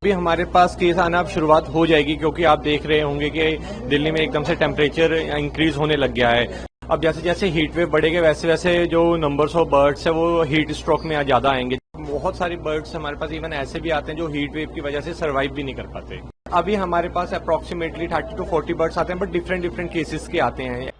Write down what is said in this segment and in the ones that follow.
अभी हमारे पास केस आना अब शुरुआत हो जाएगी, क्योंकि आप देख रहे होंगे कि दिल्ली में एकदम से टेम्परेचर इंक्रीज होने लग गया है। अब जैसे जैसे हीट वेव बढ़ेगा वैसे वैसे जो नंबर्स ऑफ बर्ड्स है वो हीट स्ट्रोक में ज्यादा आएंगे। बहुत सारे बर्ड्स हमारे पास इवन ऐसे भी आते हैं जो हीट वेव की वजह से सर्वाइव भी नहीं कर पाते। अभी हमारे पास अप्रोक्सीमेटली 30 to 40 बर्ड्स आते हैं, बट डिफरेंट डिफरेंट केसेस के आते हैं।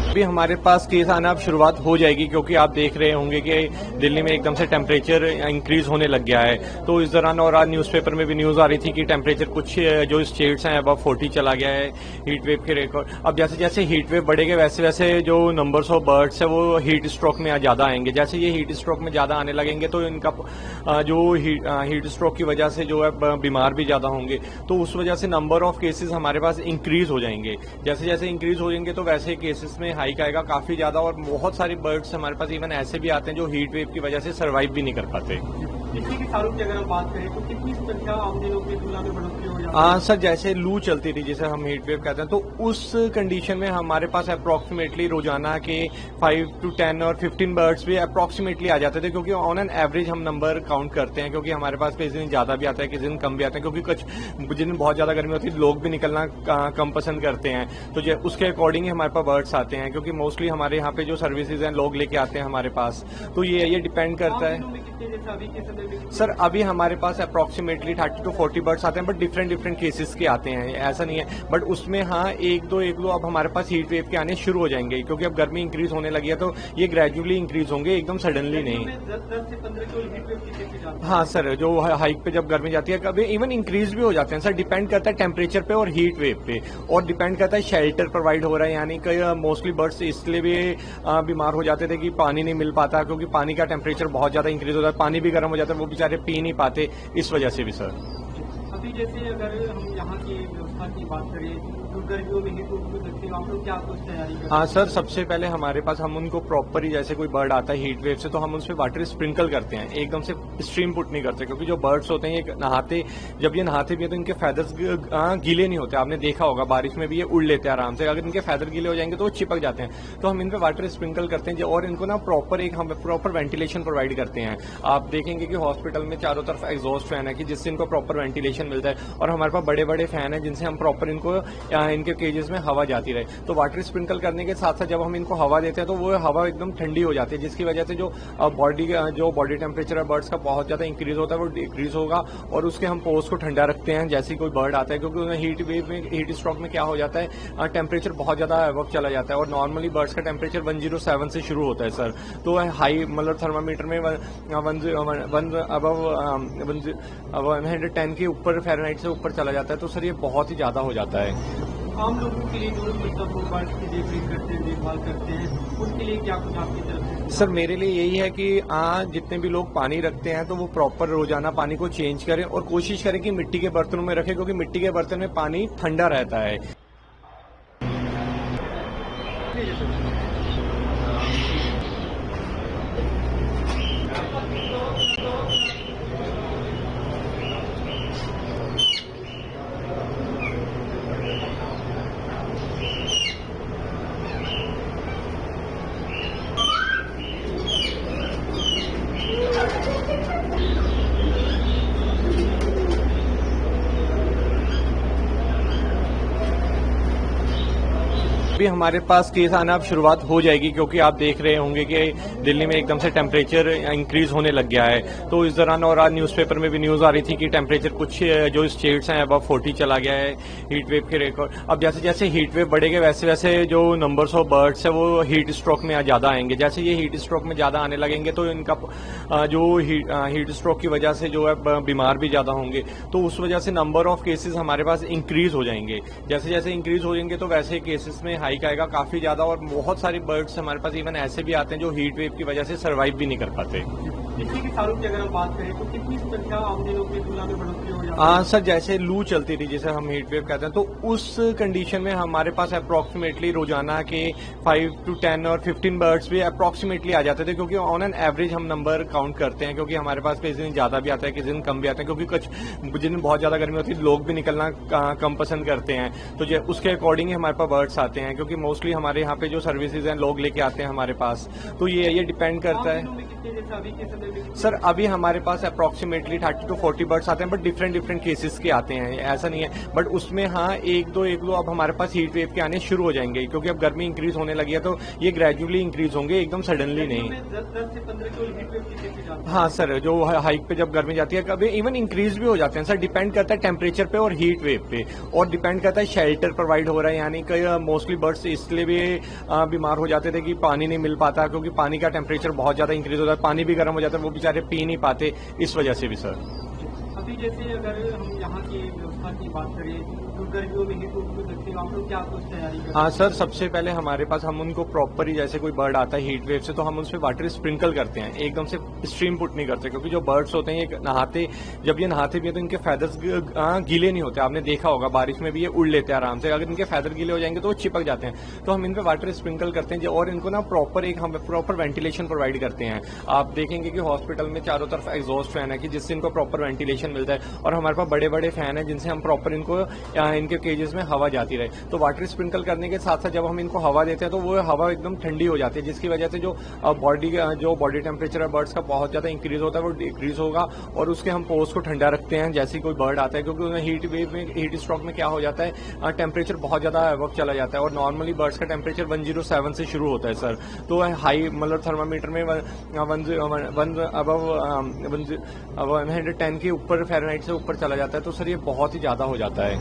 अभी हमारे पास केस आना अब शुरुआत हो जाएगी, क्योंकि आप देख रहे होंगे कि दिल्ली में एकदम से टेम्परेचर इंक्रीज होने लग गया है। तो इस दौरान और आज न्यूज़पेपर में भी न्यूज आ रही थी कि टेम्परेचर कुछ जो स्टेट्स हैं अब 40 चला गया है हीट वेव के रिकॉर्ड। अब जैसे जैसे हीट वेव बढ़ेगा वैसे वैसे जो नंबर्स ऑफ बर्ड्स है वो हीट स्ट्रोक में ज्यादा आएंगे। जैसे ये हीट स्ट्रोक में ज्यादा आने लगेंगे तो इनका जो हीट स्ट्रोक की वजह से जो है बीमार भी ज्यादा होंगे, तो उस वजह से नंबर ऑफ केसेस हमारे पास इंक्रीज हो जाएंगे। जैसे जैसे इंक्रीज हो जाएंगे तो वैसे केसेस में हाइक आएगा काफी ज्यादा। और बहुत सारे बर्ड्स हमारे पास इवन ऐसे भी आते हैं जो हीट वेव की वजह से सर्वाइव भी नहीं कर पाते। पिछले के सालों की अगर हम बात करें तो कितनी संख्या आम दिनों की तुलना में बढ़ोतरी हो जाती है? सर जैसे लू चलती थी जिसे हम हीट वेव कहते हैं, तो उस कंडीशन में हमारे पास अप्रोक्सीमेटली रोजाना के 5 to 10 और 15 बर्ड्स भी अप्रोक्सीमेटली आ जाते थे, क्योंकि ऑन एन एवरेज हम नंबर काउंट करते हैं। क्योंकि हमारे पास किसी दिन ज्यादा भी आता है, किसी दिन कम भी आते हैं, क्योंकि कुछ जिन दिन बहुत ज्यादा गर्मी होती है लोग भी निकलना कम पसंद करते हैं, तो उसके अकॉर्डिंग ही हमारे पास बर्ड्स आते हैं। क्योंकि मोस्टली हमारे यहाँ पे जो सर्विसेज हैं लोग लेके आते हैं हमारे पास, तो ये डिपेंड करता है। सर अभी हमारे पास अप्रोक्सीमेटली 30 to 40 बर्ड्स आते हैं, बट डिफरेंट डिफरेंट केसेस के आते हैं, ऐसा नहीं है। बट उसमें हाँ एक दो अब हमारे पास हीट वेव के आने शुरू हो जाएंगे, क्योंकि अब गर्मी इंक्रीज होने लगी है, तो ये ग्रेजुअली इंक्रीज होंगे, एकदम सडनली नहीं। 10 से 15 हाँ सर, जो हाइक पे जब गर्मी जाती है कभी इवन इंक्रीज भी हो जाते हैं। सर डिपेंड करता है टेम्परेचर पे और हीट वेव पे, और डिपेंड करता है शेल्टर प्रोवाइड हो रहा है। यानी कि मोस्टली बर्ड्स इसलिए भी बीमार हो जाते थे कि पानी नहीं मिल पाता, क्योंकि पानी का टेम्परेचर बहुत ज्यादा इंक्रीज होता है, पानी भी गर्म हो जाता है, वो बेचारे पी नहीं पाते, इस वजह से भी। सर अभी जैसे अगर हम यहाँ की व्यवस्था की बात करें तो गर्मियों में ही तो आप लोग क्या कुछ तैयारी करें? हाँ सर, सबसे पहले हमारे पास हम उनको प्रॉपर ही जैसे कोई बर्ड आता है हीट वेव से तो हम उस पर वाटर स्प्रिंकल करते हैं, एकदम से स्ट्रीम पुट नहीं करते। क्योंकि जो बर्ड्स होते हैं ये नहाते, जब ये नहाते भी है तो इनके फैदर्स गीले नहीं होते। आपने देखा होगा बारिश में भी ये उड़ लेते हैं आराम से, अगर इनके फैदर गीले हो जाएंगे तो वो चिपक जाते हैं। तो हम इन पे वाटर स्प्रिंकल करते हैं और इनको ना हम प्रॉपर वेंटिलेशन प्रोवाइड करते हैं। आप देखेंगे कि हॉस्पिटल में चारों तरफ एग्जॉस्ट फैन है कि जिससे इनको प्रॉपर वेंटिलेशन मिलता है, और हमारे पास बड़े बड़े फैन है जिनसे हम प्रॉपर इनको इनके केजेस में हवा जाती रहे। तो वाटर स्प्रिंकल करने के साथ साथ जब हम इनको हवा देते हैं तो वो हवा एकदम ठंडी हो जाती है, जिसकी वजह से जो बॉडी टेम्परेचर है बर्ड्स का बहुत ज्यादा इंक्रीज होता है वो डिक्रीज होगा। और उसके हम पोस्ट को ठंडा रखते हैं जैसे कोई बर्ड आता है, क्योंकि हीट वेव में हीट स्ट्रोक में क्या हो जाता है टेम्परेचर बहुत ज्यादा अबव चला जाता है। और नॉर्मली बर्ड्स का टेम्परेचर 107 से शुरू होता है सर, तो हाई मतलब थर्मामीटर में 110 के ऊपर फ़ारेनहाइट से ऊपर चला जाता है, तो सर ये बहुत ही ज्यादा हो जाता है। आम लोगों के लिए जो मतलब बर्ड्स की देखभाल करते हैं उनके लिए क्या कुछ आपकी तरफ से? सर मेरे लिए यही है कि जितने भी लोग पानी रखते हैं तो वो प्रॉपर रोजाना पानी को चेंज करें और कोशिश करें कि मिट्टी के बर्तनों में रखें, क्योंकि मिट्टी के बर्तन में पानी ठंडा रहता है। अभी हमारे पास केस आना अब शुरुआत हो जाएगी, क्योंकि आप देख रहे होंगे कि दिल्ली में एकदम से टेम्परेचर इंक्रीज होने लग गया है। तो इस दौरान और आज न्यूज़पेपर में भी न्यूज़ आ रही थी कि टेम्परेचर कुछ जो स्टेट्स हैं अब 40 चला गया है हीट वेव के रिकॉर्ड। अब जैसे जैसे हीट वेव बढ़ेगा वैसे वैसे जो नंबर्स ऑफ बर्ड्स है वो हीट स्ट्रोक में ज़्यादा आएंगे। जैसे ये हीट स्ट्रोक में ज़्यादा आने लगेंगे तो इनका जो हीट स्ट्रोक की वजह से जो है बीमार भी ज़्यादा होंगे, तो उस वजह से नंबर ऑफ केसेस हमारे पास इंक्रीज हो जाएंगे। जैसे जैसे इंक्रीज हो जाएंगे तो वैसे केसेस में हाइक आएगा काफ़ी ज़्यादा, और बहुत सारे बर्ड्स हमारे पास इवन ऐसे भी आते हैं जो हीट वेव की वजह से सर्वाइव भी नहीं कर पाते। पिछले के सालों की अगर हम बात करें तो कितनी संख्या आम दिनों की तुलना में बढ़ोतरी हो जाती है? सर जैसे लू चलती थी जिसे हम हीट वेव कहते हैं, तो उस कंडीशन में हमारे पास अप्रॉक्सीमेटली रोजाना के 5 to 10 और 15 बर्ड्स भी अप्रॉक्सीमेटली आ जाते थे, क्योंकि ऑन एन एवरेज हम नंबर काउंट करते हैं, क्योंकि हमारे पास किसी दिन ज्यादा भी आता है किसी दिन कम भी आता है, क्योंकि कुछ जिस दिन बहुत ज्यादा गर्मी होती है लोग भी निकलना कम पसंद करते हैं, तो उसके अकॉर्डिंग ही हमारे पास बर्ड्स आते हैं, क्योंकि मोस्टली हमारे यहाँ पे जो सर्विसेज हैं लोग लेके आते हैं हमारे पास, तो ये डिपेंड करता है। सर अभी हमारे पास अप्रॉक्सीमेटली 30 to 40 बर्ड्स आते हैं, बट डिफरेंट केसेस के आते हैं, ऐसा नहीं है। बट उसमें हाँ एक दो अब हमारे पास हीट वेव के आने शुरू हो जाएंगे, क्योंकि अब गर्मी इंक्रीज होने लगी है, तो ये ग्रेजुअली इंक्रीज होंगे, एकदम सडनली नहीं। 10 से 15 जो हीट वेव की केसेस आते हैं। हाँ सर, जो हाइक पे जब गर्मी जाती है कभी इवन इंक्रीज भी हो जाते हैं सर, डिपेंड करता है टेम्परेचर पे और हीट वेव पे, और डिपेंड करता है शेल्टर प्रोवाइड हो रहा है, यानी कि मोस्टली बर्ड्स इसलिए भी बीमार हो जाते थे कि पानी नहीं मिल पाता, क्योंकि पानी का टेम्परेचर बहुत ज्यादा इंक्रीज होता है, पानी भी गर्म हो जाता है, वो बेचारे पी नहीं पाते, इस वजह से भी सर। अभी जैसे अगर हम यहाँ की व्यवस्था की बात करें तो गर्मियों में हीट वेव को देखते हैं, आप लोग क्या कुछ तैयारी करते हैं? हाँ सर, सबसे पहले हमारे पास हम उनको प्रॉपर ही जैसे कोई बर्ड आता है हीट वेव से तो हम उस पर वाटर स्प्रिंकल करते हैं, एकदम से स्ट्रीम पुट नहीं करते, क्योंकि जो बर्ड्स होते हैं ये नहाते, जब ये नहाते भी हैं तो इनके फैदर्स गीले नहीं होते। आपने देखा होगा बारिश में भी ये उड़ लेते हैं आराम से, अगर इनके फैदर गीले हो जाएंगे तो वो चिपक जाते हैं, तो हम इन पे वाटर स्प्रिंकल करते हैं, और इनको ना हम प्रॉपर वेंटिलेशन प्रोवाइड करते हैं। आप देखेंगे कि हॉस्पिटल में चारों तरफ एग्जॉस्ट फैन है कि जिससे इनको प्रॉपर वेंटिलेशन मिलता है, और हमारे पास बड़े बड़े फैन है जिनसे हम प्रॉपर इनको इनके केजेस में हवा जाती रहे। तो वाटर स्प्रिंकल करने के साथ साथ जब हम इनको हवा देते हैं तो वो हवा एकदम ठंडी हो जाती है, जिसकी वजह से जो बॉडी टेम्परेचर है बर्ड्स का बहुत ज्यादा इंक्रीज होता है वो डिक्रीज होगा, और उसके हम पोस्ट को ठंडा रखते हैं जैसे कोई बर्ड आता है, क्योंकि हीट वेव में हीट स्ट्रोक में क्या हो जाता है टेम्परेचर बहुत ज्यादा अबव चला जाता है, और नॉर्मली बर्ड्स का टेम्परेचर 107 से शुरू होता है सर, तो हाई मतलब थर्मामीटर में 110 के ऊपर फ़ारेनहाइट से ऊपर चला जाता है, तो सर ये बहुत ही ज्यादा हो जाता है।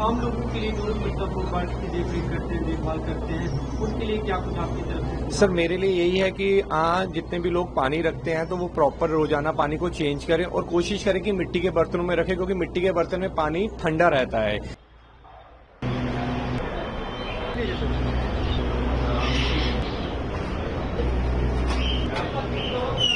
आम लोगों के लिए जो मतलब वो बर्ड्स की देखभाल करते हैं उसके लिए क्या कुछ आपकी तरफ से? सर मेरे लिए यही है कि जितने भी लोग पानी रखते हैं तो वो प्रॉपर रोजाना पानी को चेंज करें, और कोशिश करें कि मिट्टी के बर्तनों में रखें, क्योंकि मिट्टी के बर्तन में पानी ठंडा रहता है।